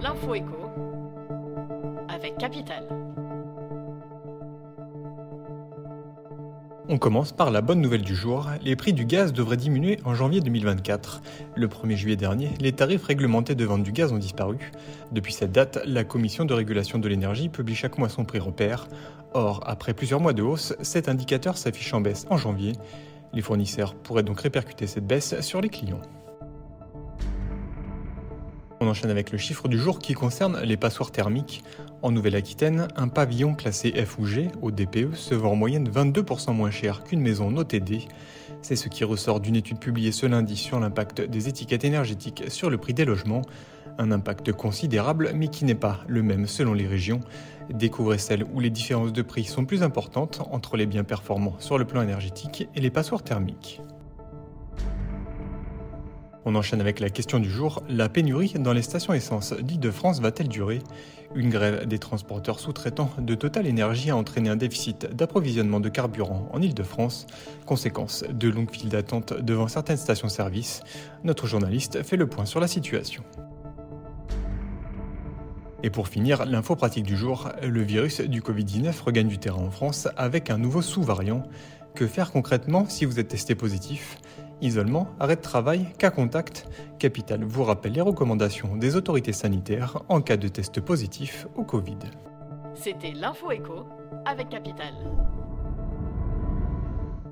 L'info éco avec Capital. On commence par la bonne nouvelle du jour, les prix du gaz devraient diminuer en janvier 2024. Le 1er juillet dernier, les tarifs réglementés de vente du gaz ont disparu. Depuis cette date, la Commission de régulation de l'énergie publie chaque mois son prix repère. Or, après plusieurs mois de hausse, cet indicateur s'affiche en baisse en janvier. Les fournisseurs pourraient donc répercuter cette baisse sur les clients. On enchaîne avec le chiffre du jour qui concerne les passoires thermiques. En Nouvelle-Aquitaine, un pavillon classé F ou G au DPE se vend en moyenne 22% moins cher qu'une maison notée D. C'est ce qui ressort d'une étude publiée ce lundi sur l'impact des étiquettes énergétiques sur le prix des logements. Un impact considérable mais qui n'est pas le même selon les régions. Découvrez celles où les différences de prix sont plus importantes entre les biens performants sur le plan énergétique et les passoires thermiques. On enchaîne avec la question du jour, la pénurie dans les stations essence d'Île-de-France va-t-elle durer ? Une grève des transporteurs sous-traitants de Total Énergie a entraîné un déficit d'approvisionnement de carburant en Île-de-France, conséquence de longues files d'attente devant certaines stations-service. Notre journaliste fait le point sur la situation. Et pour finir, l'info pratique du jour, le virus du Covid-19 regagne du terrain en France avec un nouveau sous-variant. Que faire concrètement si vous êtes testé positif ? Isolement, arrêt de travail, cas contact. Capital vous rappelle les recommandations des autorités sanitaires en cas de test positif au Covid. C'était l'info éco avec Capital.